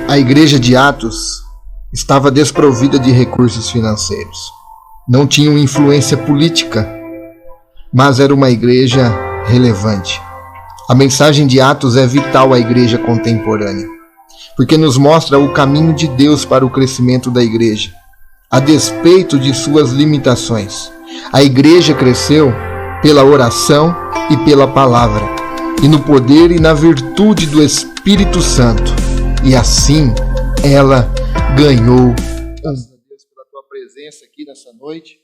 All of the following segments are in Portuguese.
A igreja de Atos estava desprovida de recursos financeiros. Não tinha uma influência política, mas era uma igreja relevante. A mensagem de Atos é vital à igreja contemporânea, porque nos mostra o caminho de Deus para o crescimento da igreja, a despeito de suas limitações. A igreja cresceu pela oração e pela palavra, e no poder e na virtude do Espírito Santo. E assim ela ganhou. Graças a Deus pela tua presença aqui nessa noite.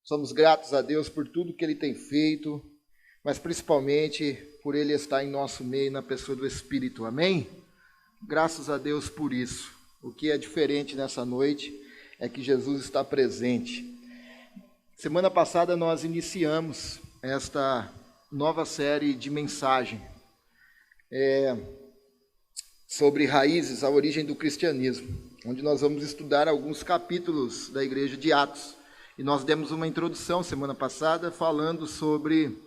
Somos gratos a Deus por tudo que Ele tem feito, mas principalmente por Ele estar em nosso meio na pessoa do Espírito. Amém? Graças a Deus por isso. O que é diferente nessa noite é que Jesus está presente. Semana passada nós iniciamos esta nova série de mensagem sobre raízes, a origem do cristianismo, onde nós vamos estudar alguns capítulos da igreja de Atos. E nós demos uma introdução semana passada falando sobre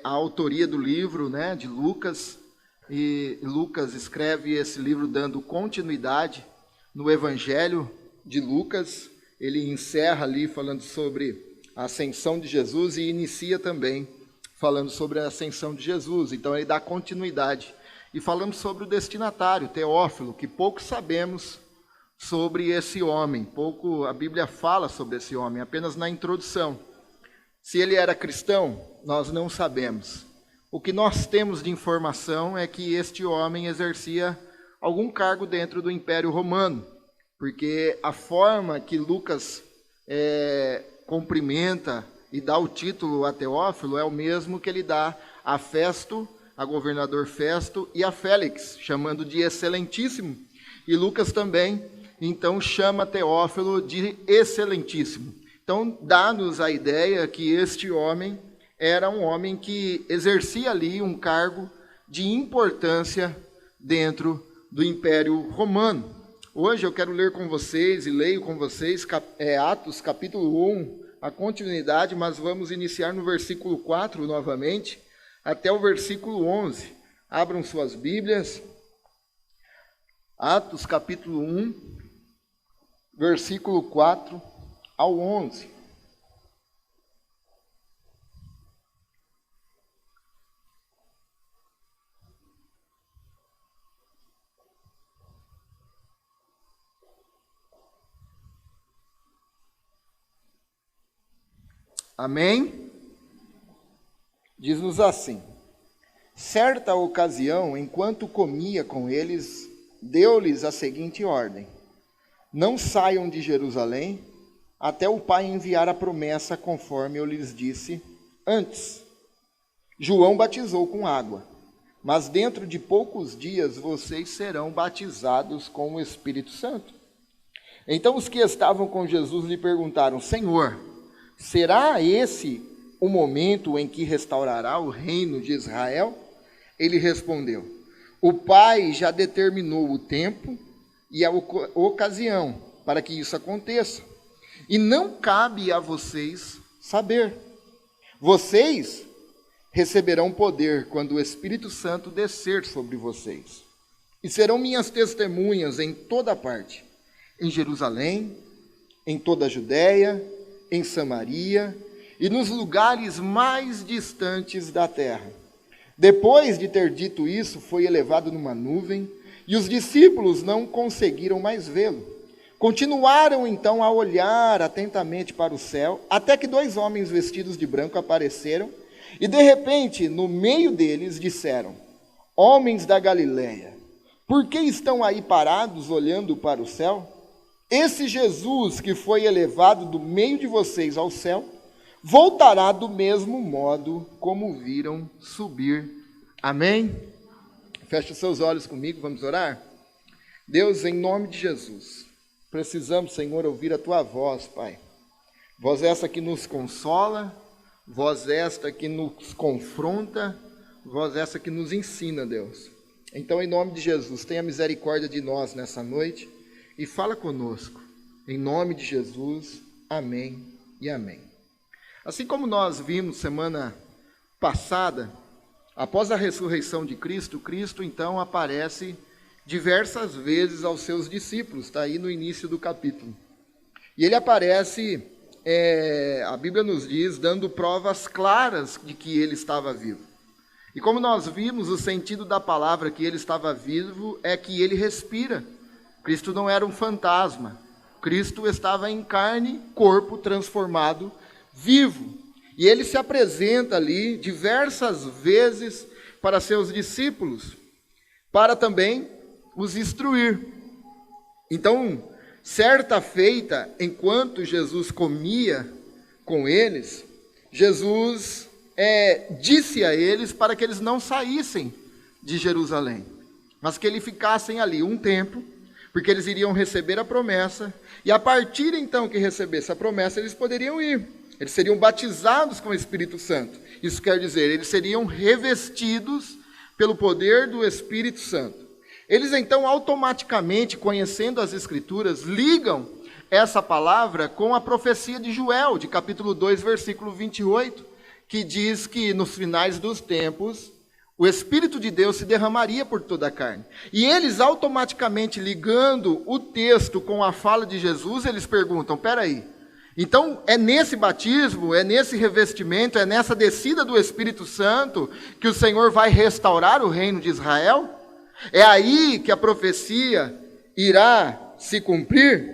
a autoria do livro, de Lucas. E Lucas escreve esse livro dando continuidade no Evangelho de Lucas. Ele encerra ali falando sobre a ascensão de Jesus e inicia também falando sobre a ascensão de Jesus. Então ele dá continuidade. E falamos sobre o destinatário, Teófilo, que pouco sabemos sobre esse homem. Pouco a Bíblia fala sobre esse homem, apenas na introdução. Se ele era cristão, nós não sabemos. O que nós temos de informação é que este homem exercia algum cargo dentro do Império Romano, porque a forma que Lucas cumprimenta e dá o título a Teófilo é o mesmo que ele dá a Festo, a governador Festo e a Félix, chamando de excelentíssimo. E Lucas também, então, chama Teófilo de excelentíssimo. Então, dá-nos a ideia que este homem era um homem que exercia ali um cargo de importância dentro do Império Romano. Hoje eu quero ler com vocês e leio com vocês Atos capítulo 1, a continuidade, mas vamos iniciar no versículo 4 novamente, até o versículo 11. Abram suas Bíblias. Atos capítulo 1, versículo 4 ao 11. Amém? Diz-nos assim: certa ocasião, enquanto comia com eles, deu-lhes a seguinte ordem: não saiam de Jerusalém, até o Pai enviar a promessa conforme eu lhes disse antes. João batizou com água, mas dentro de poucos dias vocês serão batizados com o Espírito Santo. Então os que estavam com Jesus lhe perguntaram: Senhor, será esse o momento em que restaurará o reino de Israel? Ele respondeu: o Pai já determinou o tempo e a ocasião para que isso aconteça, e não cabe a vocês saber. Vocês receberão poder quando o Espírito Santo descer sobre vocês, e serão minhas testemunhas em toda parte, em Jerusalém, em toda a Judéia, em Samaria e nos lugares mais distantes da terra. Depois de ter dito isso, foi elevado numa nuvem, e os discípulos não conseguiram mais vê-lo. Continuaram então a olhar atentamente para o céu, até que dois homens vestidos de branco apareceram, e de repente, no meio deles, disseram: homens da Galileia, por que estão aí parados olhando para o céu? Esse Jesus que foi elevado do meio de vocês ao céu, voltará do mesmo modo como viram subir. Amém? Feche os seus olhos comigo, vamos orar? Deus, em nome de Jesus, precisamos, Senhor, ouvir a Tua voz, Pai. Voz essa que nos consola, voz esta que nos confronta, voz essa que nos ensina, Deus. Então, em nome de Jesus, tenha misericórdia de nós nessa noite e fala conosco. Em nome de Jesus, amém e amém. Assim como nós vimos semana passada, após a ressurreição de Cristo, Cristo então aparece diversas vezes aos seus discípulos, está aí no início do capítulo. E ele aparece, a Bíblia nos diz, dando provas claras de que ele estava vivo. E como nós vimos, o sentido da palavra que ele estava vivo é que ele respira. Cristo não era um fantasma. Cristo estava em carne, corpo transformado, vivo. E ele se apresenta ali diversas vezes para seus discípulos, para também os instruir. Então, certa feita, enquanto Jesus comia com eles, Jesus disse a eles para que eles não saíssem de Jerusalém, mas que eles ficassem ali um tempo, porque eles iriam receber a promessa, e a partir então que recebesse a promessa, eles poderiam ir. Eles seriam batizados com o Espírito Santo. Isso quer dizer, eles seriam revestidos pelo poder do Espírito Santo. Eles então automaticamente, conhecendo as Escrituras, ligam essa palavra com a profecia de Joel, de capítulo 2, versículo 28, que diz que nos finais dos tempos, o Espírito de Deus se derramaria por toda a carne. E eles automaticamente ligando o texto com a fala de Jesus, eles perguntam, peraí, então é nesse batismo, é nesse revestimento, é nessa descida do Espírito Santo que o Senhor vai restaurar o reino de Israel? É aí que a profecia irá se cumprir?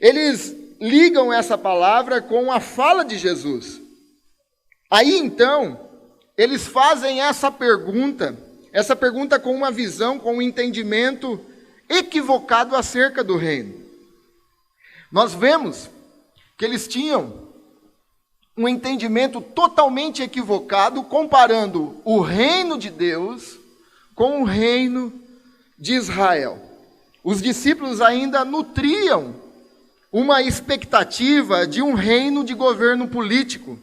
Eles ligam essa palavra com a fala de Jesus. Aí então, eles fazem essa pergunta com uma visão, com um entendimento equivocado acerca do reino. Nós vemos que eles tinham um entendimento totalmente equivocado, comparando o reino de Deus com o reino de Israel. Os discípulos ainda nutriam uma expectativa de um reino de governo político.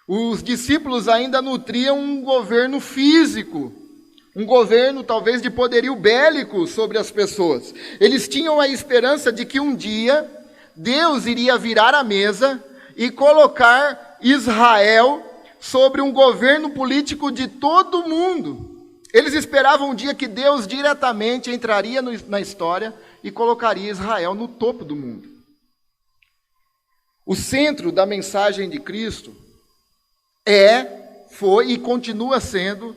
Os discípulos ainda nutriam um governo físico, um governo talvez de poderio bélico sobre as pessoas. Eles tinham a esperança de que um dia Deus iria virar a mesa e colocar Israel sobre um governo político de todo o mundo. Eles esperavam um dia que Deus diretamente entraria na história e colocaria Israel no topo do mundo. O centro da mensagem de Cristo foi e continua sendo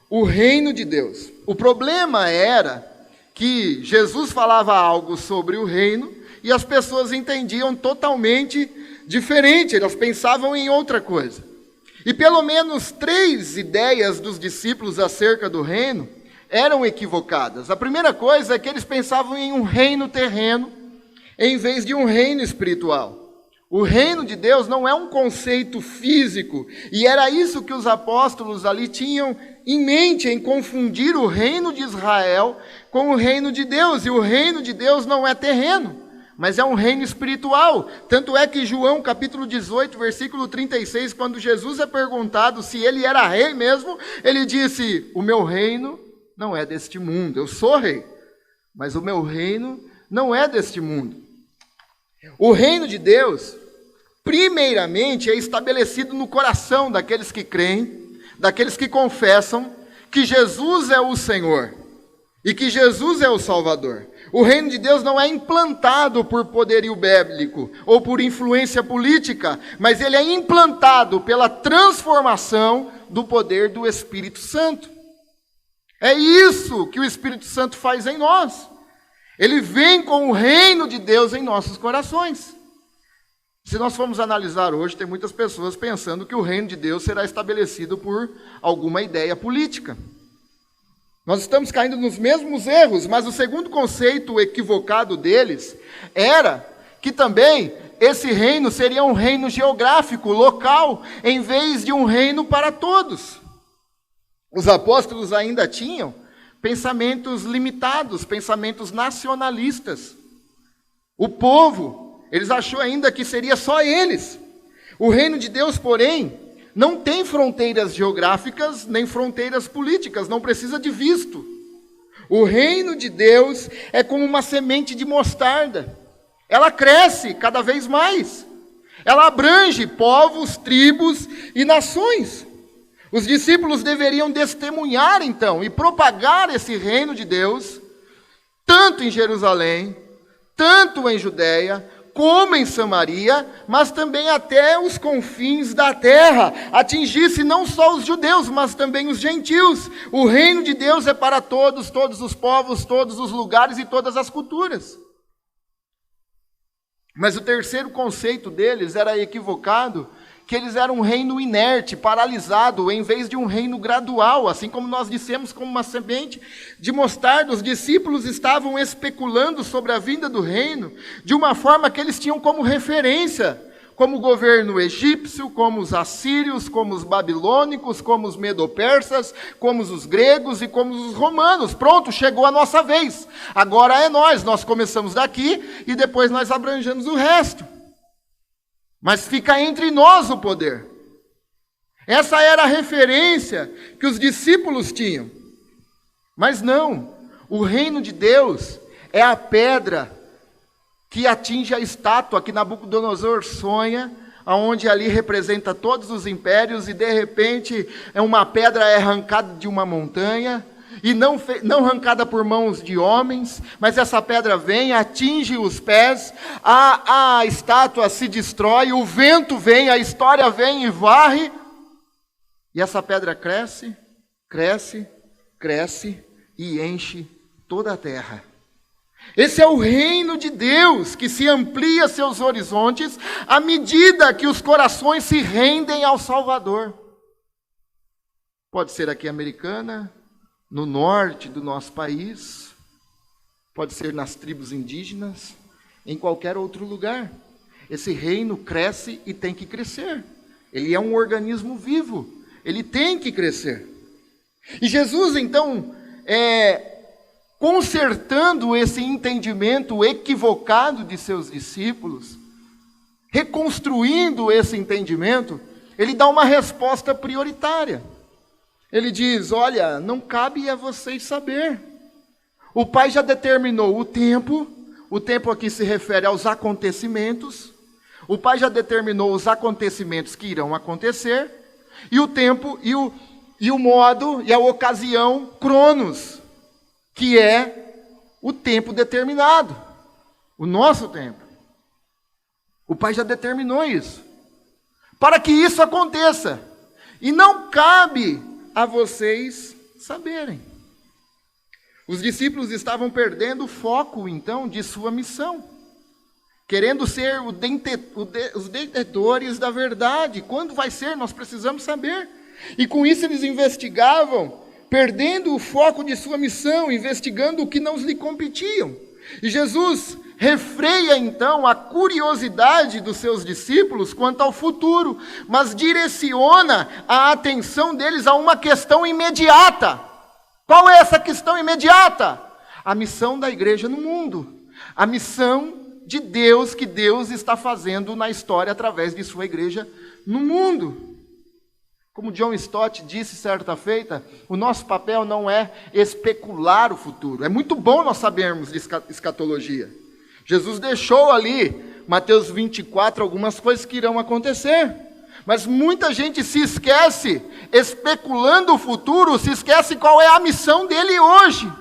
o reino de Deus. O problema era que Jesus falava algo sobre o reino e as pessoas entendiam totalmente diferente, elas pensavam em outra coisa. E pelo menos 3 ideias dos discípulos acerca do reino eram equivocadas. A primeira coisa é que eles pensavam em um reino terreno em vez de um reino espiritual. O reino de Deus não é um conceito físico, e era isso que os apóstolos ali tinham em mente, em confundir o reino de Israel com o reino de Deus. E o reino de Deus não é terreno, mas é um reino espiritual. Tanto é que João capítulo 18, versículo 36, quando Jesus é perguntado se ele era rei mesmo, ele disse, o meu reino não é deste mundo, eu sou rei, mas o meu reino não é deste mundo. O reino de Deus, primeiramente, é estabelecido no coração daqueles que creem, daqueles que confessam que Jesus é o Senhor e que Jesus é o Salvador. O reino de Deus não é implantado por poderio bélico ou por influência política, mas ele é implantado pela transformação do poder do Espírito Santo. É isso que o Espírito Santo faz em nós. Ele vem com o reino de Deus em nossos corações. Se nós formos analisar hoje, tem muitas pessoas pensando que o reino de Deus será estabelecido por alguma ideia política. Nós estamos caindo nos mesmos erros, mas o segundo conceito equivocado deles era que também esse reino seria um reino geográfico, local, em vez de um reino para todos. Os apóstolos ainda tinham pensamentos limitados, pensamentos nacionalistas. O povo, eles achou ainda que seria só eles. O reino de Deus, porém, não tem fronteiras geográficas, nem fronteiras políticas, não precisa de visto. O reino de Deus é como uma semente de mostarda. Ela cresce cada vez mais. Ela abrange povos, tribos e nações. Os discípulos deveriam testemunhar, então, e propagar esse reino de Deus tanto em Jerusalém, tanto em Judeia, como em Samaria, mas também até os confins da terra, atingisse não só os judeus, mas também os gentios. O reino de Deus é para todos, todos os povos, todos os lugares e todas as culturas. Mas o terceiro conceito deles era equivocado, que eles eram um reino inerte, paralisado, em vez de um reino gradual, assim como nós dissemos, como uma semente de mostarda. Os discípulos estavam especulando sobre a vinda do reino, de uma forma que eles tinham como referência, como o governo egípcio, como os assírios, como os babilônicos, como os medo-persas, como os gregos e como os romanos. Pronto, chegou a nossa vez, agora é nós começamos daqui e depois nós abrangemos o resto. Mas fica entre nós o poder. Essa era a referência que os discípulos tinham. Mas não, o reino de Deus é a pedra que atinge a estátua que Nabucodonosor sonha, onde ali representa todos os impérios, e de repente uma pedra é arrancada de uma montanha, e não arrancada por mãos de homens, mas essa pedra vem, atinge os pés, a estátua se destrói, o vento vem, a história vem e varre, e essa pedra cresce, cresce, cresce e enche toda a terra. Esse é o reino de Deus, que se amplia seus horizontes à medida que os corações se rendem ao Salvador. Pode ser aqui Americana, no norte do nosso país, pode ser nas tribos indígenas, em qualquer outro lugar. Esse reino cresce e tem que crescer. Ele é um organismo vivo, ele tem que crescer. E Jesus, então, consertando esse entendimento equivocado de seus discípulos, reconstruindo esse entendimento, ele dá uma resposta prioritária. Ele diz: olha, não cabe a vocês saber. O Pai já determinou o tempo aqui se refere aos acontecimentos. O Pai já determinou os acontecimentos que irão acontecer, e o tempo, e o modo, e a ocasião, cronos, que é o tempo determinado, o nosso tempo. O Pai já determinou isso, para que isso aconteça, e não cabe a vocês saberem. Os discípulos estavam perdendo o foco, então, de sua missão, querendo ser os detentores da verdade. Quando vai ser? Nós precisamos saber. E com isso eles investigavam, perdendo o foco de sua missão, investigando o que não lhe competiam. E Jesus refreia então a curiosidade dos seus discípulos quanto ao futuro, mas direciona a atenção deles a uma questão imediata. Qual é essa questão imediata? A missão da igreja no mundo, a missão de Deus que Deus está fazendo na história através de sua igreja no mundo. Como John Stott disse certa feita, o nosso papel não é especular o futuro. É muito bom nós sabermos de escatologia. Jesus deixou ali, Mateus 24, algumas coisas que irão acontecer. Mas muita gente se esquece, especulando o futuro, se esquece qual é a missão dele hoje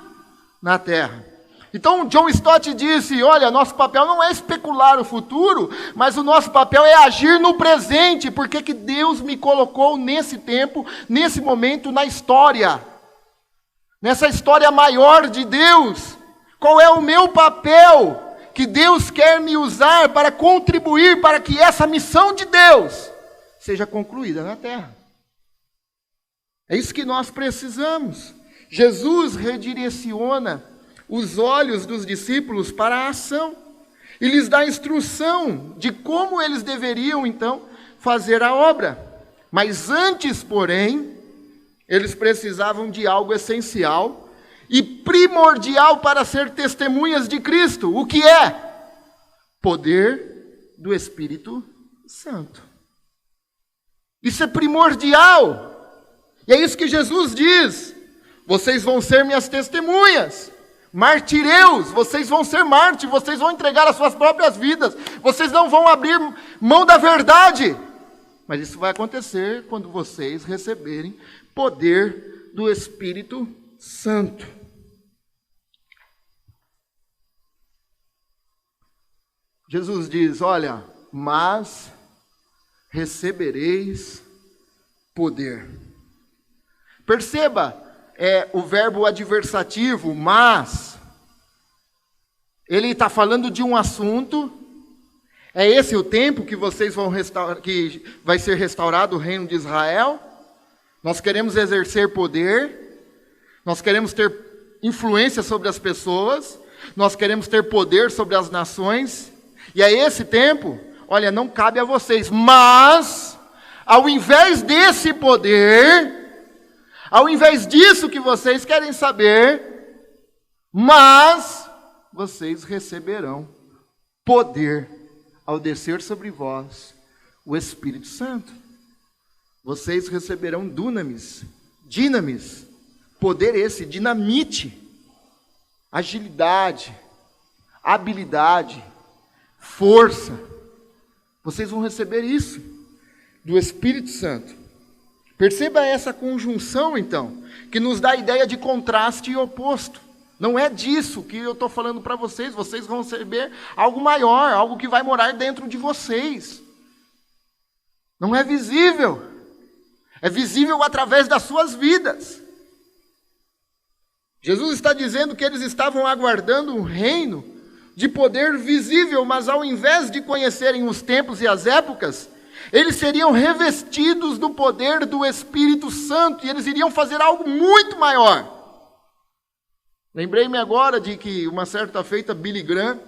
na terra. Então John Stott disse: olha, nosso papel não é especular o futuro, mas o nosso papel é agir no presente, porque que Deus me colocou nesse tempo, nesse momento na história, nessa história maior de Deus. Qual é o meu papel que Deus quer me usar para contribuir para que essa missão de Deus seja concluída na terra? É isso que nós precisamos. Jesus redireciona os olhos dos discípulos para a ação e lhes dá instrução de como eles deveriam então fazer a obra. Mas antes, porém, eles precisavam de algo essencial e primordial para ser testemunhas de Cristo. O que é? Poder do Espírito Santo. Isso é primordial. E é isso que Jesus diz: vocês vão ser minhas testemunhas. Martireus, vocês vão ser mártires, vocês vão entregar as suas próprias vidas, vocês não vão abrir mão da verdade. Mas isso vai acontecer quando vocês receberem poder do Espírito Santo. Jesus diz, olha, mas recebereis poder. Perceba, o verbo adversativo, mas, ele está falando de um assunto. É esse o tempo que vocês vão que vai ser restaurado o reino de Israel? Nós queremos exercer poder, nós queremos ter influência sobre as pessoas, nós queremos ter poder sobre as nações, e é esse tempo, olha, não cabe a vocês, mas, ao invés desse poder, ao invés disso que vocês querem saber, mas, vocês receberão poder ao descer sobre vós o Espírito Santo. Vocês receberão dunamis, dinamis, poder esse, dinamite, agilidade, habilidade, força. Vocês vão receber isso do Espírito Santo. Perceba essa conjunção, então, que nos dá a ideia de contraste e oposto. Não é disso que eu estou falando para vocês. Vocês vão receber algo maior, algo que vai morar dentro de vocês. Não é visível. É visível através das suas vidas. Jesus está dizendo que eles estavam aguardando um reino de poder visível, mas ao invés de conhecerem os tempos e as épocas, eles seriam revestidos do poder do Espírito Santo, e eles iriam fazer algo muito maior. Lembrei-me agora de que, uma certa feita, Billy Graham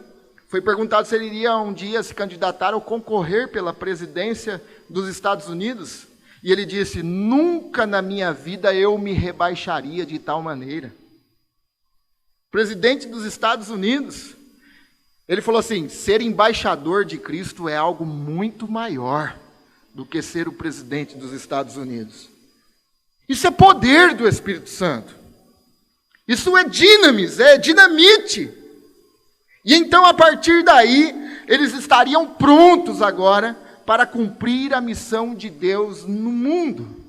foi perguntado se ele iria um dia se candidatar ou concorrer pela presidência dos Estados Unidos, e ele disse, nunca na minha vida eu me rebaixaria de tal maneira. Presidente dos Estados Unidos, ele falou assim, ser embaixador de Cristo é algo muito maior do que ser o presidente dos Estados Unidos. Isso é poder do Espírito Santo. Isso é dinamis, é dinamite. E então, a partir daí, eles estariam prontos agora para cumprir a missão de Deus no mundo.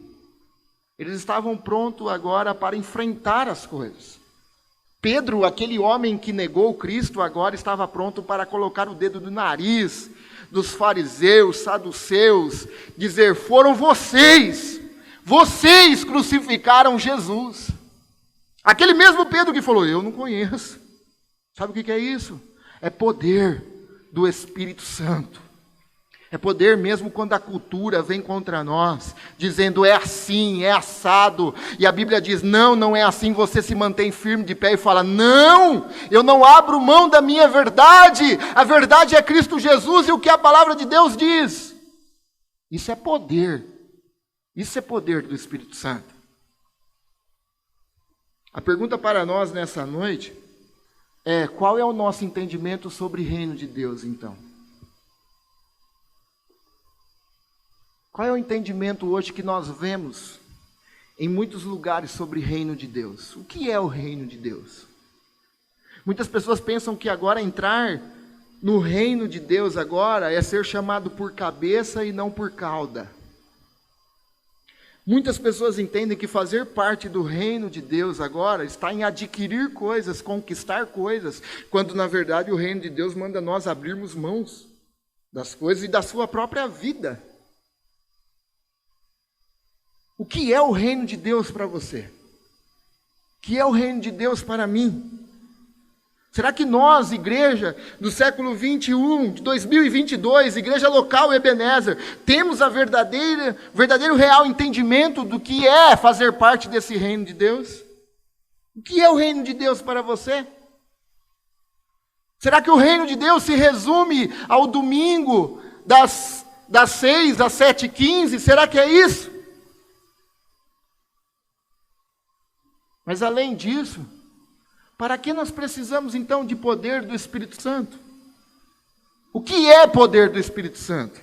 Eles estavam prontos agora para enfrentar as coisas. Pedro, aquele homem que negou Cristo, agora estava pronto para colocar o dedo no nariz dos fariseus, saduceus, dizer, foram vocês crucificaram Jesus. Aquele mesmo Pedro que falou, eu não conheço. Sabe o que é isso? É poder do Espírito Santo. É poder mesmo quando a cultura vem contra nós, dizendo é assim, é assado. E a Bíblia diz, não é assim. Você se mantém firme de pé e fala, não, eu não abro mão da minha verdade. A verdade é Cristo Jesus e o que a palavra de Deus diz. Isso é poder. Isso é poder do Espírito Santo. A pergunta para nós nessa noite é, qual é o nosso entendimento sobre o reino de Deus, então? Qual é o entendimento hoje que nós vemos em muitos lugares sobre o reino de Deus? O que é o reino de Deus? Muitas pessoas pensam que agora entrar no reino de Deus agora é ser chamado por cabeça e não por cauda. Muitas pessoas entendem que fazer parte do reino de Deus agora está em adquirir coisas, conquistar coisas, quando na verdade o reino de Deus manda nós abrirmos mãos das coisas e da sua própria vida. O que é o reino de Deus para você? O que é o reino de Deus para mim? Será que nós, igreja do século 21, de 2022, igreja local Ebenezer, temos a verdadeiro real entendimento do que é fazer parte desse reino de Deus? O que é o reino de Deus para você? Será que o reino de Deus se resume ao domingo das 6 às 7h15? Será que é isso? Mas além disso, para que nós precisamos então de poder do Espírito Santo? O que é poder do Espírito Santo?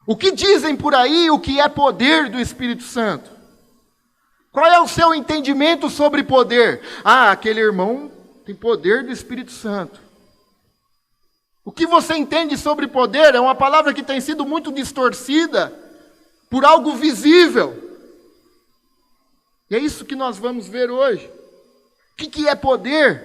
O que dizem por aí o que é poder do Espírito Santo? Qual é o seu entendimento sobre poder? Ah, aquele irmão tem poder do Espírito Santo. O que você entende sobre poder é uma palavra que tem sido muito distorcida por algo visível. E é isso que nós vamos ver hoje. O que é poder?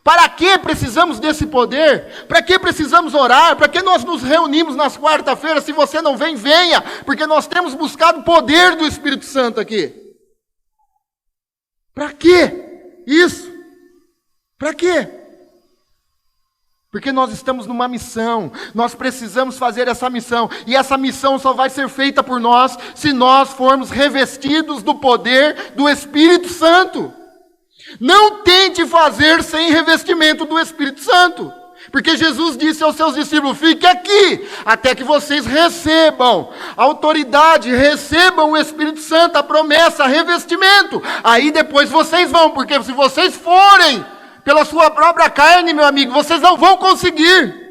Para que precisamos desse poder? Para que precisamos orar? Para que nós nos reunimos nas quarta-feiras? Se você não vem, venha, porque nós temos buscado o poder do Espírito Santo aqui. Para que isso? Para quê? Porque nós estamos numa missão, nós precisamos fazer essa missão, e essa missão só vai ser feita por nós, se nós formos revestidos do poder do Espírito Santo. Não tente fazer sem revestimento do Espírito Santo, porque Jesus disse aos seus discípulos: fique aqui, até que vocês recebam a autoridade, recebam o Espírito Santo, a promessa, revestimento, aí depois vocês vão, porque se vocês forem pela sua própria carne, meu amigo, vocês não vão conseguir.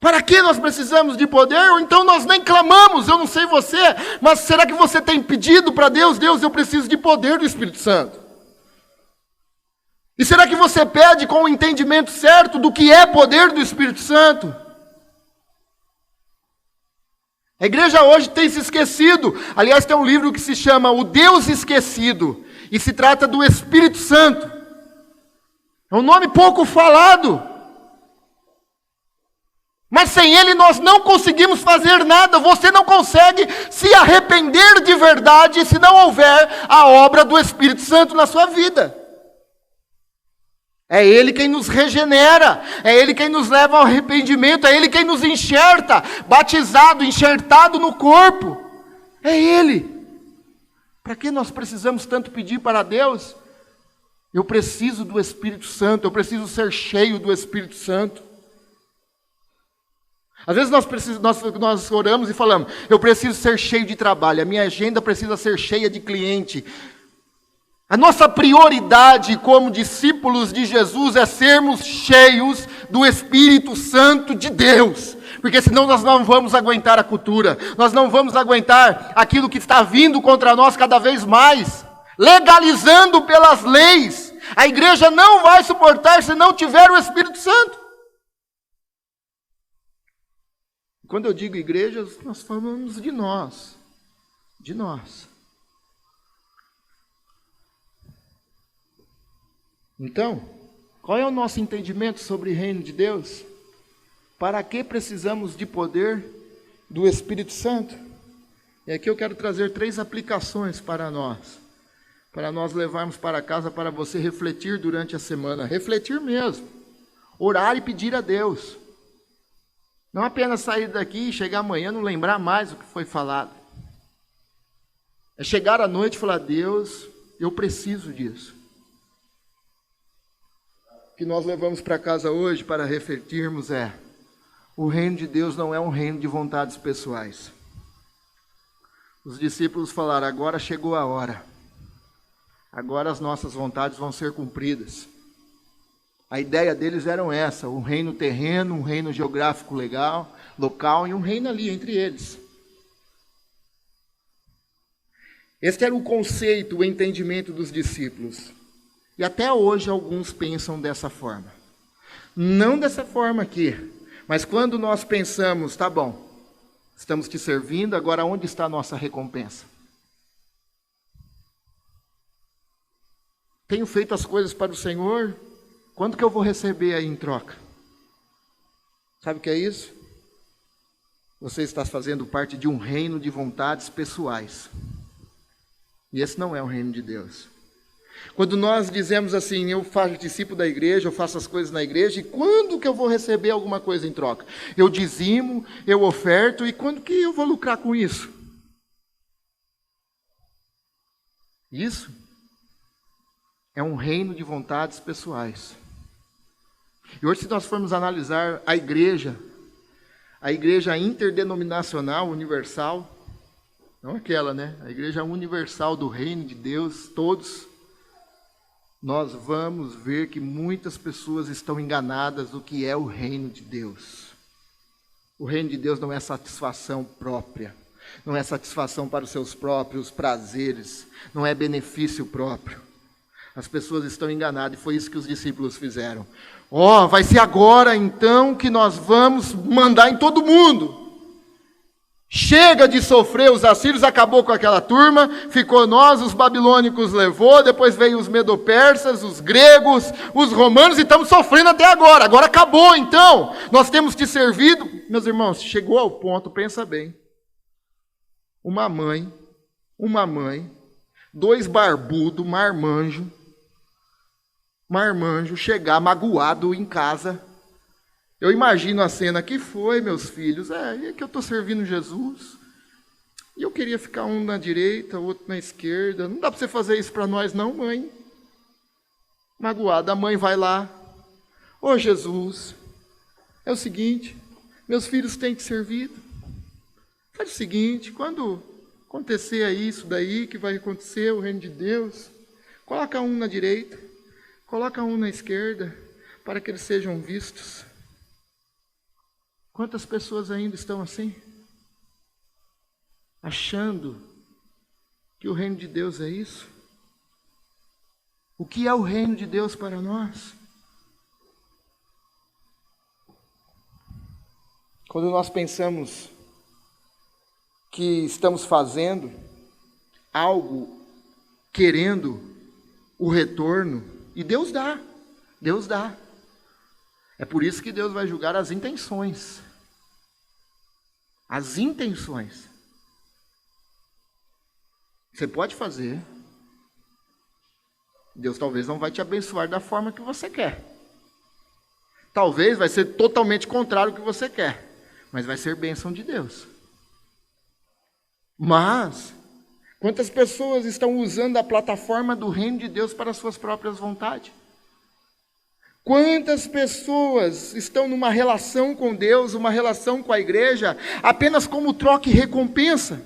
Para que nós precisamos de poder? Ou então nós nem clamamos, eu não sei você, mas será que você tem pedido para Deus: Deus, eu preciso de poder do Espírito Santo? E será que você pede com o entendimento certo do que é poder do Espírito Santo? A igreja hoje tem se esquecido. Aliás, tem um livro que se chama O Deus Esquecido, e se trata do Espírito Santo. É um nome pouco falado. Mas sem Ele nós não conseguimos fazer nada. Você não consegue se arrepender de verdade se não houver a obra do Espírito Santo na sua vida. É Ele quem nos regenera, é Ele quem nos leva ao arrependimento, é Ele quem nos enxerta, batizado, enxertado no corpo. É Ele. Para que nós precisamos tanto pedir para Deus? Eu preciso do Espírito Santo, eu preciso ser cheio do Espírito Santo. Às vezes nós oramos e falamos: eu preciso ser cheio de trabalho, a minha agenda precisa ser cheia de cliente. A nossa prioridade como discípulos de Jesus é sermos cheios do Espírito Santo de Deus. Porque senão nós não vamos aguentar a cultura, nós não vamos aguentar aquilo que está vindo contra nós cada vez mais, legalizando pelas leis. A igreja não vai suportar se não tiver o Espírito Santo. Quando eu digo igreja, nós falamos de nós. De nós. Então, qual é o nosso entendimento sobre o reino de Deus? Para que precisamos de poder do Espírito Santo? E aqui eu quero trazer 3 aplicações para nós levarmos para casa, para você refletir durante a semana. Refletir mesmo. Orar e pedir a Deus. Não apenas sair daqui e chegar amanhã e não lembrar mais o que foi falado. É chegar à noite e falar: Deus, eu preciso disso. O que nós levamos para casa hoje para refletirmos é: o reino de Deus não é um reino de vontades pessoais. Os discípulos falaram: agora chegou a hora. Agora as nossas vontades vão ser cumpridas. A ideia deles era essa: um reino terreno, um reino geográfico local e um reino ali entre eles. Este era o conceito, o entendimento dos discípulos. E até hoje alguns pensam dessa forma. Não dessa forma aqui, mas quando nós pensamos: tá bom, estamos te servindo, agora onde está a nossa recompensa? Tenho feito as coisas para o Senhor, quanto que eu vou receber aí em troca? Sabe o que é isso? Você está fazendo parte de um reino de vontades pessoais. E esse não é o reino de Deus. Quando nós dizemos assim: eu participo da igreja, eu faço as coisas na igreja, e quando que eu vou receber alguma coisa em troca? Eu dizimo, eu oferto, e quando que eu vou lucrar com isso? Isso é um reino de vontades pessoais. E hoje, se nós formos analisar a igreja interdenominacional, universal, não aquela, né? A igreja universal do reino de Deus, todos, nós vamos ver que muitas pessoas estão enganadas do que é o reino de Deus. O reino de Deus não é satisfação própria, não é satisfação para os seus próprios prazeres, não é benefício próprio. As pessoas estão enganadas, e foi isso que os discípulos fizeram. Vai ser agora então que nós vamos mandar em todo mundo. Chega de sofrer, os assírios acabou com aquela turma, ficou nós, os babilônicos levou, depois veio os medo-persas, os gregos, os romanos, e estamos sofrendo até agora. Agora acabou, então. Nós temos te servido. Meus irmãos, chegou ao ponto, pensa bem. Uma mãe, 2 barbudos, marmanjo, chegar magoado em casa. Eu imagino a cena, que foi, meus filhos? É que eu estou servindo Jesus. E eu queria ficar um na direita, outro na esquerda. Não dá para você fazer isso para nós não, mãe. Magoada, a mãe vai lá. Ô Jesus, é o seguinte, meus filhos têm te servido. Faz o seguinte, quando acontecer isso daí, que vai acontecer, o reino de Deus, coloca um na direita, coloca um na esquerda, para que eles sejam vistos. Quantas pessoas ainda estão assim? Achando que o reino de Deus é isso? O que é o reino de Deus para nós? Quando nós pensamos que estamos fazendo algo, querendo o retorno, e Deus dá. É por isso que Deus vai julgar as intenções. As intenções. Você pode fazer. Deus talvez não vai te abençoar da forma que você quer. Talvez vai ser totalmente contrário ao que você quer. Mas vai ser bênção de Deus. Mas, quantas pessoas estão usando a plataforma do reino de Deus para suas próprias vontades? Quantas pessoas estão numa relação com Deus, uma relação com a igreja, apenas como troca e recompensa?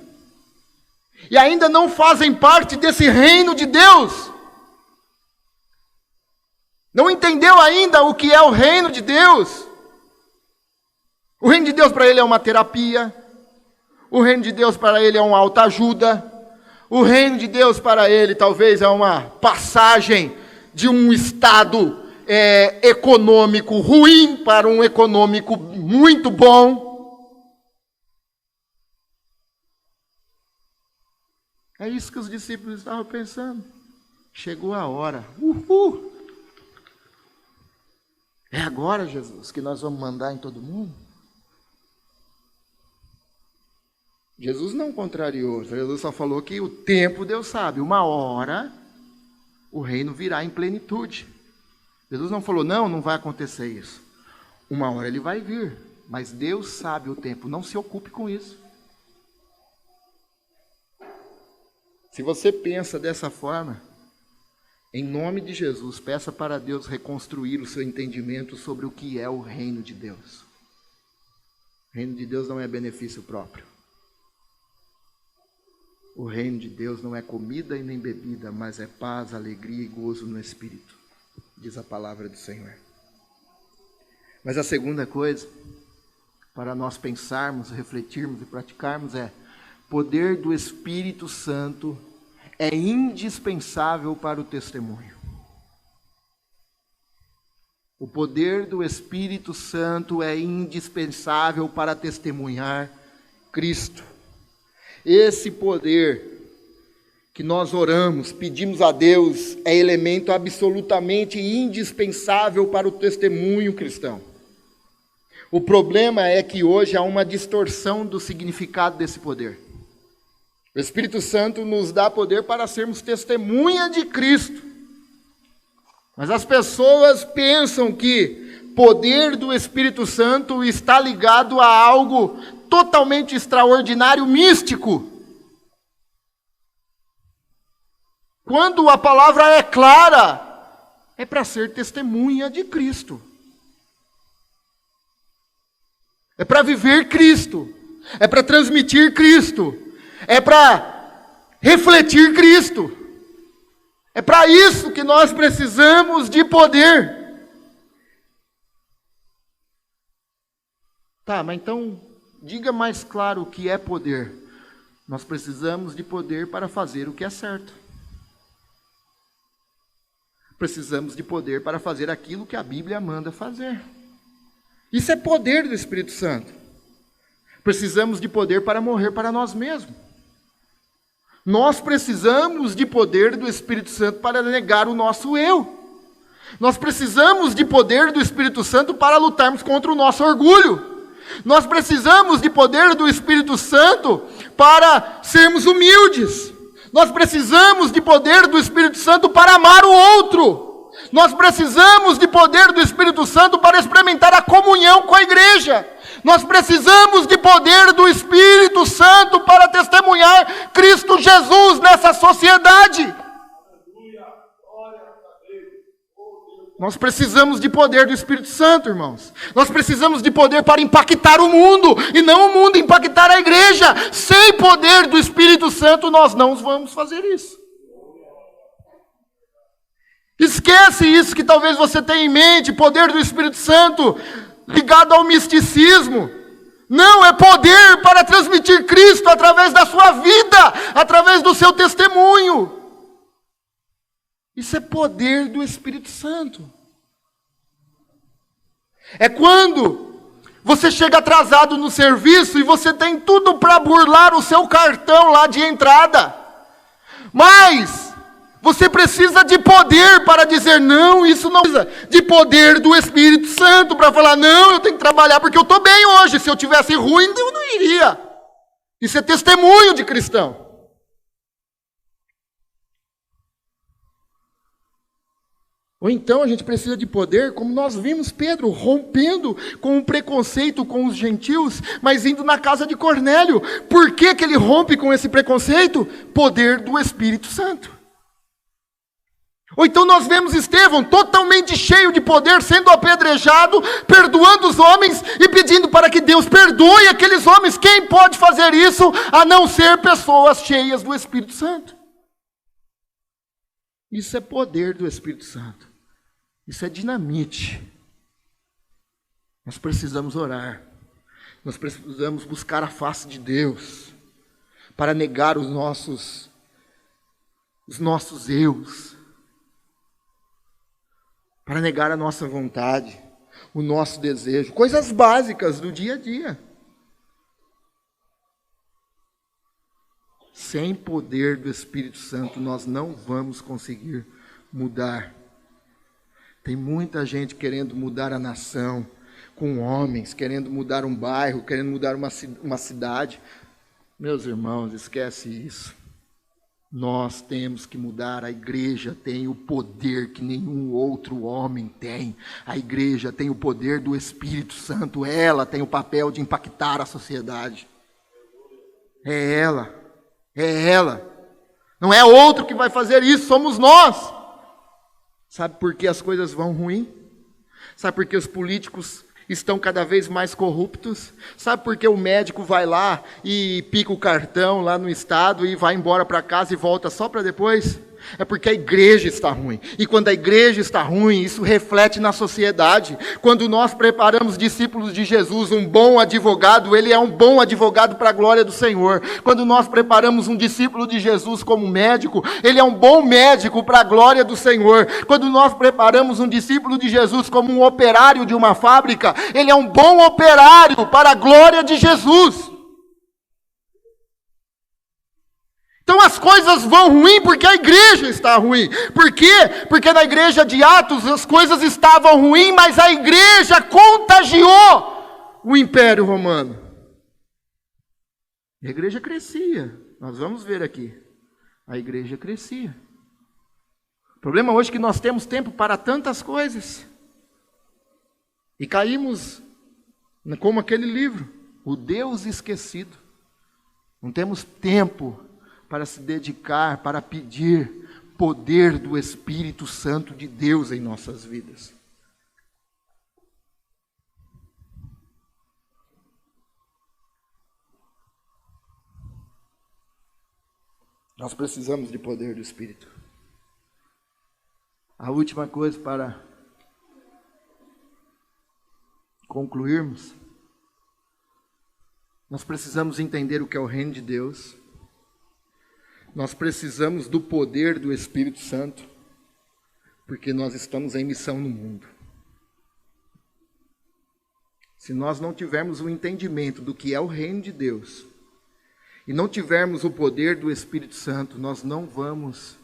E ainda não fazem parte desse reino de Deus. Não entendeu ainda o que é o reino de Deus. O reino de Deus para ele é uma terapia. O reino de Deus para ele é uma autoajuda. O reino de Deus para ele talvez é uma passagem de um estado econômico ruim para um econômico muito bom. É isso que os discípulos estavam pensando. Chegou a hora. É agora, Jesus, que nós vamos mandar em todo mundo? Jesus não contrariou. Jesus só falou que o tempo Deus sabe. Uma hora o reino virá em plenitude. Jesus não falou, não vai acontecer isso. Uma hora ele vai vir, mas Deus sabe o tempo, não se ocupe com isso. Se você pensa dessa forma, em nome de Jesus, peça para Deus reconstruir o seu entendimento sobre o que é o reino de Deus. O reino de Deus não é benefício próprio. O reino de Deus não é comida e nem bebida, mas é paz, alegria e gozo no Espírito. Diz a palavra do Senhor. Mas a segunda coisa, para nós pensarmos, refletirmos e praticarmos é: poder do Espírito Santo é indispensável para o testemunho. O poder do Espírito Santo é indispensável para testemunhar Cristo. Esse poder que nós oramos, pedimos a Deus, é elemento absolutamente indispensável para o testemunho cristão. O problema é que hoje há uma distorção do significado desse poder. O Espírito Santo nos dá poder para sermos testemunha de Cristo. Mas as pessoas pensam que poder do Espírito Santo está ligado a algo totalmente extraordinário, místico. Quando a palavra é clara, é para ser testemunha de Cristo. É para viver Cristo. É para transmitir Cristo. É para refletir Cristo. É para isso que nós precisamos de poder. Tá, mas então, diga mais claro o que é poder. Nós precisamos de poder para fazer o que é certo. Precisamos de poder para fazer aquilo que a Bíblia manda fazer. Isso é poder do Espírito Santo. Precisamos de poder para morrer para nós mesmos. Nós precisamos de poder do Espírito Santo para negar o nosso eu. Nós precisamos de poder do Espírito Santo para lutarmos contra o nosso orgulho. Nós precisamos de poder do Espírito Santo para sermos humildes. Nós precisamos de poder do Espírito Santo para amar o outro. Nós precisamos de poder do Espírito Santo para experimentar a comunhão com a igreja. Nós precisamos de poder do Espírito Santo para testemunhar Cristo Jesus nessa sociedade. Nós precisamos de poder do Espírito Santo, irmãos. Nós precisamos de poder para impactar o mundo, e não o mundo impactar a igreja. Sem poder do Espírito Santo, nós não vamos fazer isso. Esquece isso que talvez você tenha em mente, poder do Espírito Santo ligado ao misticismo. Não, é poder para transmitir Cristo através da sua vida, através do seu testemunho. Isso é poder do Espírito Santo. É quando você chega atrasado no serviço e você tem tudo para burlar o seu cartão lá de entrada. Mas você precisa de poder para dizer não, isso não precisa. De poder do Espírito Santo para falar, não, eu tenho que trabalhar porque eu estou bem hoje. Se eu tivesse ruim, eu não iria. Isso é testemunho de cristão. Ou então a gente precisa de poder, como nós vimos Pedro rompendo com o preconceito com os gentios, mas indo na casa de Cornélio. Por que que ele rompe com esse preconceito? Poder do Espírito Santo. Ou então nós vemos Estevão totalmente cheio de poder, sendo apedrejado, perdoando os homens e pedindo para que Deus perdoe aqueles homens. Quem pode fazer isso a não ser pessoas cheias do Espírito Santo? Isso é poder do Espírito Santo. Isso é dinamite. Nós precisamos orar. Nós precisamos buscar a face de Deus para negar os nossos eus, para negar a nossa vontade, o nosso desejo, coisas básicas do dia a dia. Sem poder do Espírito Santo, nós não vamos conseguir mudar. Tem muita gente querendo mudar a nação, com homens, querendo mudar um bairro, querendo mudar uma cidade. Meus irmãos, esquece isso. Nós temos que mudar. A igreja tem o poder que nenhum outro homem tem. A igreja tem o poder do Espírito Santo. Ela tem o papel de impactar a sociedade. É ela. É ela. Não é outro que vai fazer isso, somos nós. Sabe por que as coisas vão ruim? Sabe por que os políticos estão cada vez mais corruptos? Sabe por que o médico vai lá e pica o cartão lá no estado e vai embora para casa e volta só para depois? É porque a igreja está ruim. E quando a igreja está ruim, isso reflete na sociedade. Quando nós preparamos discípulos de Jesus, um bom advogado, ele é um bom advogado para a glória do Senhor. Quando nós preparamos um discípulo de Jesus como médico, ele é um bom médico para a glória do Senhor. Quando nós preparamos um discípulo de Jesus como um operário de uma fábrica, ele é um bom operário para a glória de Jesus. Então as coisas vão ruim porque a igreja está ruim. Por quê? Porque na igreja de Atos as coisas estavam ruins, mas a igreja contagiou o Império Romano. A igreja crescia. Nós vamos ver aqui. A igreja crescia. O problema hoje é que nós temos tempo para tantas coisas. E caímos como aquele livro, O Deus Esquecido. Não temos tempo para se dedicar, para pedir poder do Espírito Santo de Deus em nossas vidas. Nós precisamos de poder do Espírito. A última coisa para concluirmos, nós precisamos entender o que é o reino de Deus. Nós precisamos do poder do Espírito Santo, porque nós estamos em missão no mundo. se nós não tivermos o entendimento do que é o reino de Deus, e não tivermos o poder do Espírito Santo, nós não vamos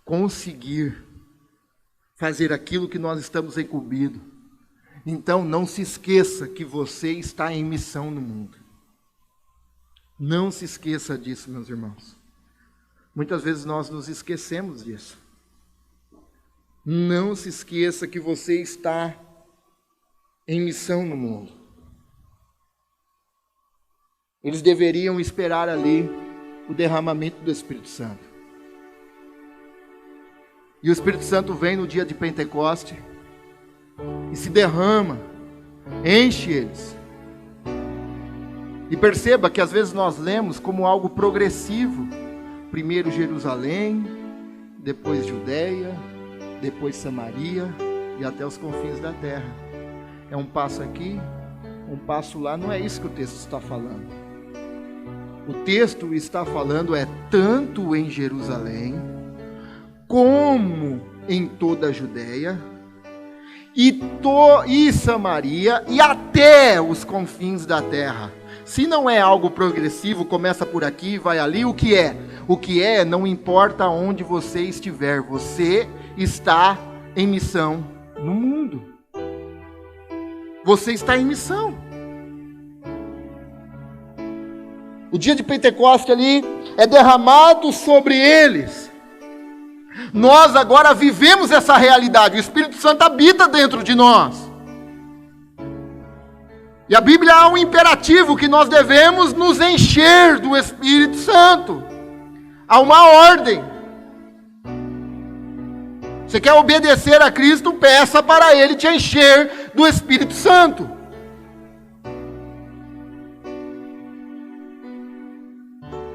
conseguir fazer aquilo que nós estamos incumbidos. Então não se esqueça que você está em missão no mundo. Não se esqueça disso, meus irmãos. Muitas vezes nós nos esquecemos disso. Não se esqueça que você está em missão no mundo. Eles deveriam esperar ali o derramamento do Espírito Santo. E o Espírito Santo vem no dia de Pentecoste e se derrama, enche eles. E perceba que às vezes nós lemos como algo progressivo. Primeiro Jerusalém, depois Judeia, depois Samaria e até os confins da terra. É um passo aqui, um passo lá, não é isso que o texto está falando. O texto está falando tanto em Jerusalém, como em toda a Judéia, e Samaria, e até os confins da terra. Se não é algo progressivo, começa por aqui, vai ali, o que é? O que é, não importa onde você estiver, você está em missão no mundo. Você está em missão. O dia de Pentecoste ali é derramado sobre eles. Nós agora vivemos essa realidade. O Espírito Santo habita dentro de nós. E a Bíblia há um imperativo que nós devemos nos encher do Espírito Santo. Há uma ordem. Você quer obedecer a Cristo? Peça para Ele te encher do Espírito Santo.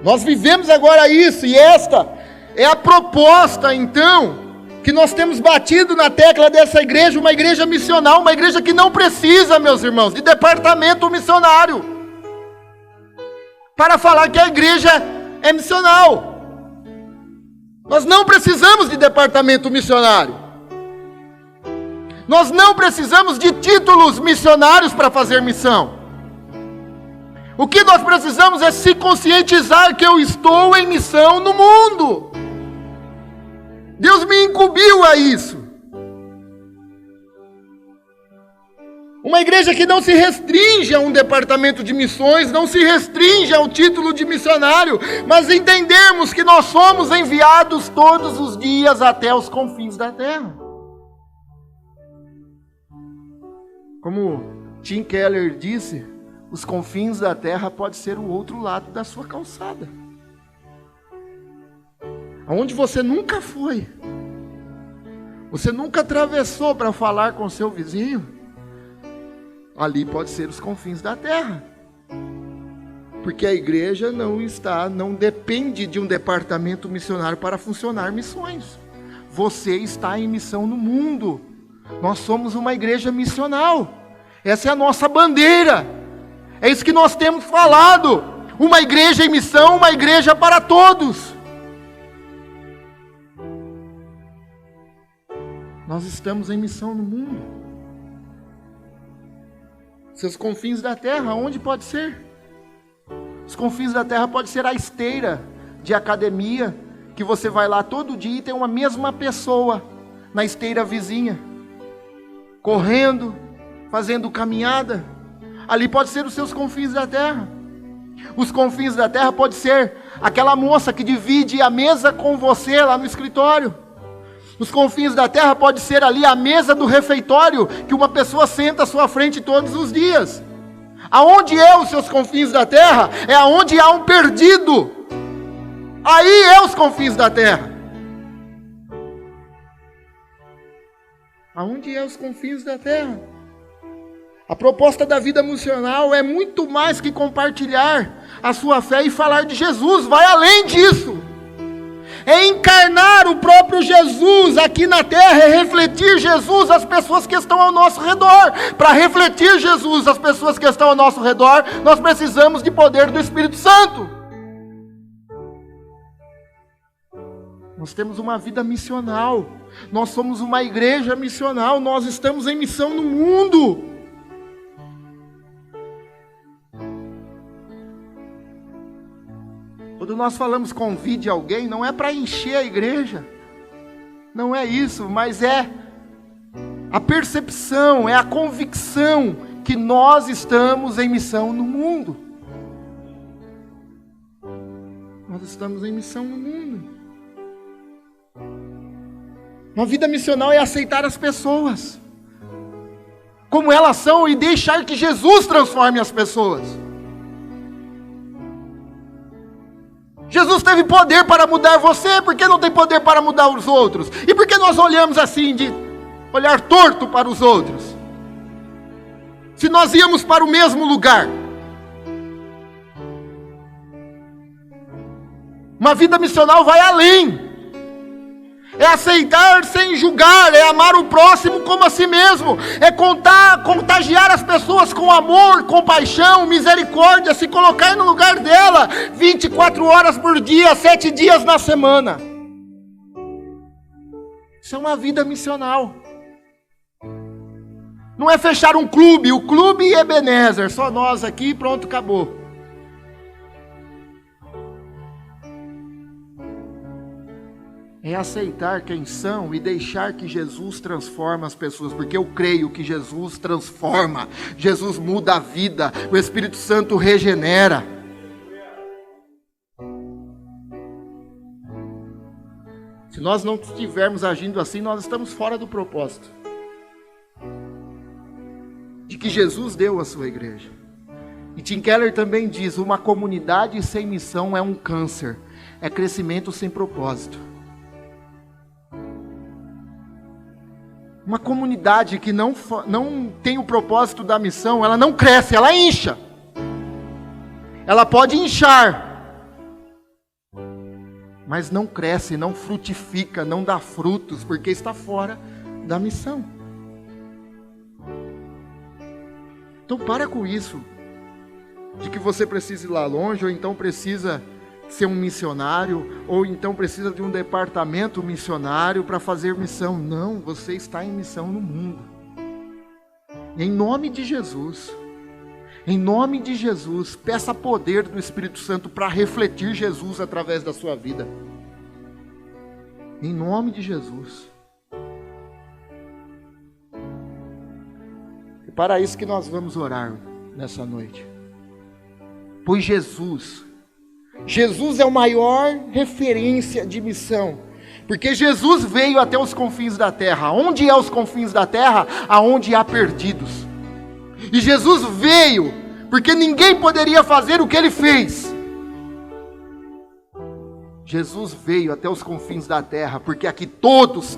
Nós vivemos agora isso, e esta é a proposta, então, que nós temos batido na tecla dessa igreja, uma igreja missional, uma igreja que não precisa, meus irmãos, de departamento missionário, para falar que a igreja é missional. Nós não precisamos de departamento missionário. Nós não precisamos de títulos missionários para fazer missão. O que nós precisamos é se conscientizar que eu estou em missão no mundo. Deus me incumbiu a isso. Uma igreja que não se restringe a um departamento de missões, não se restringe ao título de missionário, mas entendemos que nós somos enviados todos os dias até os confins da terra. Como Tim Keller disse, os confins da terra pode ser o outro lado da sua calçada. Aonde você nunca foi. Você nunca atravessou para falar com seu vizinho. Ali pode ser os confins da terra. Porque a igreja não depende de um departamento missionário para funcionar missões. Você está em missão no mundo. Nós somos uma igreja missional. Essa é a nossa bandeira. É isso que nós temos falado. Uma igreja em missão, uma igreja para todos. Nós estamos em missão no mundo. Seus confins da terra, onde pode ser? Os confins da terra pode ser a esteira de academia, que você vai lá todo dia e tem uma mesma pessoa na esteira vizinha, correndo, fazendo caminhada. Ali pode ser os seus confins da terra. Os confins da terra pode ser aquela moça que divide a mesa com você lá no escritório. Os confins da terra pode ser ali a mesa do refeitório que uma pessoa senta à sua frente todos os dias. Aonde é os seus confins da terra? É aonde há um perdido. Aí é os confins da terra. Aonde é os confins da terra? A proposta da vida missional é muito mais que compartilhar a sua fé e falar de Jesus. Vai além disso. É encarnar o próprio Jesus aqui na terra, é refletir Jesus às pessoas que estão ao nosso redor. Para refletir Jesus às pessoas que estão ao nosso redor, nós precisamos de poder do Espírito Santo. Nós temos uma vida missional, nós somos uma igreja missional, nós estamos em missão no mundo. Quando nós falamos convide alguém, não é para encher a igreja. Não é isso, mas é a percepção, é a convicção que nós estamos em missão no mundo. Nós estamos em missão no mundo. Uma vida missional é aceitar as pessoas como elas são e deixar que Jesus transforme as pessoas. Jesus teve poder para mudar você, por que não tem poder para mudar os outros? E por que nós olhamos assim, de olhar torto para os outros? Se nós íamos para o mesmo lugar. Uma vida missional vai além. É aceitar sem julgar, é amar o próximo como a si mesmo, é contagiar as pessoas com amor, compaixão, misericórdia, se colocar no lugar dela, 24 horas por dia, 7 dias na semana. Isso é uma vida missional. Não é fechar um clube, o clube Ebenezer, só nós aqui, pronto, acabou. É aceitar quem são e deixar que Jesus transforme as pessoas, porque eu creio que Jesus transforma, Jesus muda a vida, o Espírito Santo regenera. Se nós não estivermos agindo assim, nós estamos fora do propósito de que Jesus deu à sua igreja. E Tim Keller também diz, uma comunidade sem missão é um câncer, é crescimento sem propósito. Uma comunidade que não tem o propósito da missão, ela não cresce, ela incha. Ela pode inchar, mas não cresce, não frutifica, não dá frutos, porque está fora da missão. Então para com isso, de que você precisa ir lá longe, ou então precisa ser um missionário, ou então precisa de um departamento missionário para fazer missão. Não, você está em missão no mundo. Em nome de Jesus, peça poder do Espírito Santo para refletir Jesus através da sua vida. Em nome de Jesus. É para isso que nós vamos orar nessa noite. Pois Jesus é a maior referência de missão, porque Jesus veio até os confins da terra. Onde é os confins da terra? Aonde há perdidos. E Jesus veio, porque ninguém poderia fazer o que Ele fez. Jesus veio até os confins da terra, porque aqui todos,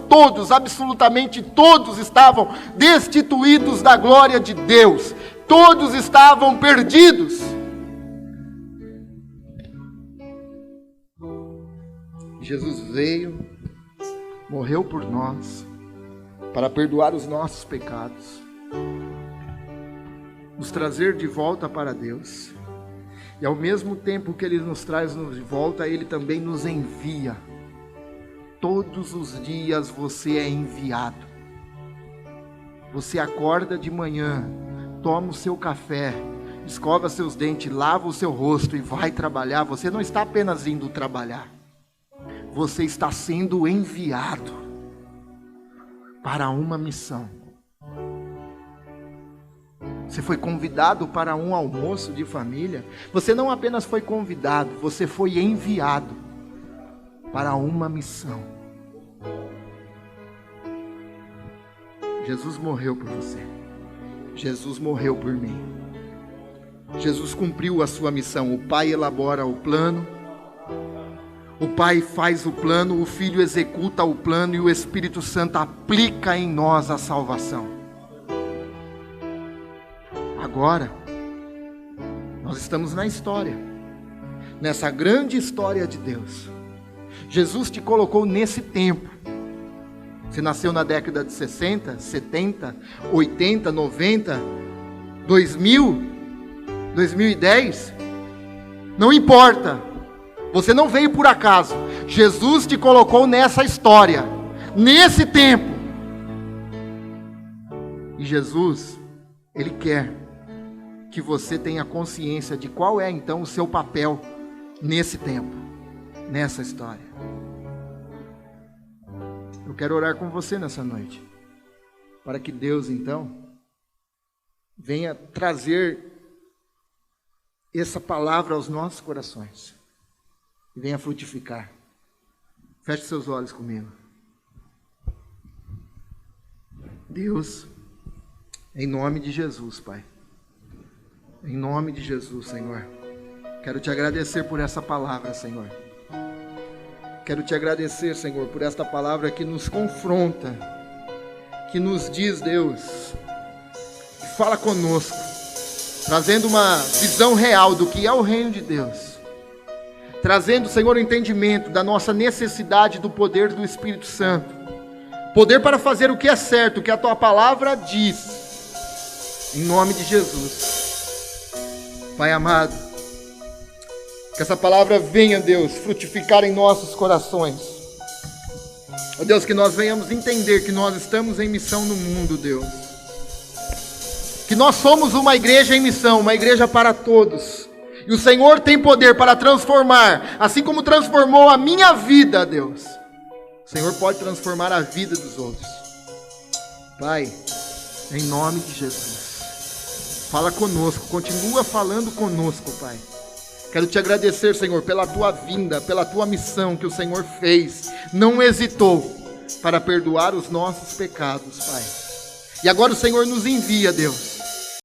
absolutamente todos estavam destituídos da glória de Deus. Todos estavam perdidos. Jesus veio, morreu por nós, para perdoar os nossos pecados, nos trazer de volta para Deus, e ao mesmo tempo que Ele nos traz de volta, Ele também nos envia. Todos os dias você é enviado. Você acorda de manhã, toma o seu café, escova seus dentes, lava o seu rosto e vai trabalhar. Você não está apenas indo trabalhar. Você está sendo enviado para uma missão. Você foi convidado para um almoço de família. Você não apenas foi convidado, você foi enviado para uma missão. Jesus morreu por você. Jesus morreu por mim. Jesus cumpriu a sua missão. O Pai elabora o plano. O Pai faz o plano, o Filho executa o plano e o Espírito Santo aplica em nós a salvação. Agora, nós estamos na história, nessa grande história de Deus. Jesus te colocou nesse tempo. Você nasceu na década de 60, 70, 80, 90, 2000, 2010, não importa. Você não veio por acaso. Jesus te colocou nessa história, nesse tempo. E Jesus, Ele quer que você tenha consciência de qual é então o seu papel nesse tempo. nessa história. Eu quero orar com você nessa noite, para que Deus, então, venha trazer essa palavra aos nossos corações e venha frutificar. Feche seus olhos comigo. Deus, em nome de Jesus, Pai, em nome de Jesus, Senhor, quero te agradecer por essa palavra, Senhor. Quero te agradecer, Senhor, por esta palavra que nos confronta, que nos diz, Deus, que fala conosco, trazendo uma visão real do que é o reino de Deus, trazendo, Senhor, o entendimento da nossa necessidade do poder do Espírito Santo, poder para fazer o que é certo, o que a tua palavra diz, em nome de Jesus. Pai amado, que essa palavra venha, Deus, frutificar em nossos corações. Ó Deus, que nós venhamos entender que nós estamos em missão no mundo, Deus. Que nós somos uma igreja em missão, uma igreja para todos. E o Senhor tem poder para transformar, assim como transformou a minha vida, Deus. O Senhor pode transformar a vida dos outros. Pai, em nome de Jesus, fala conosco, continua falando conosco, Pai. Quero te agradecer, Senhor, pela tua vinda, pela tua missão que o Senhor fez. Não hesitou para perdoar os nossos pecados, Pai. E agora o Senhor nos envia, Deus,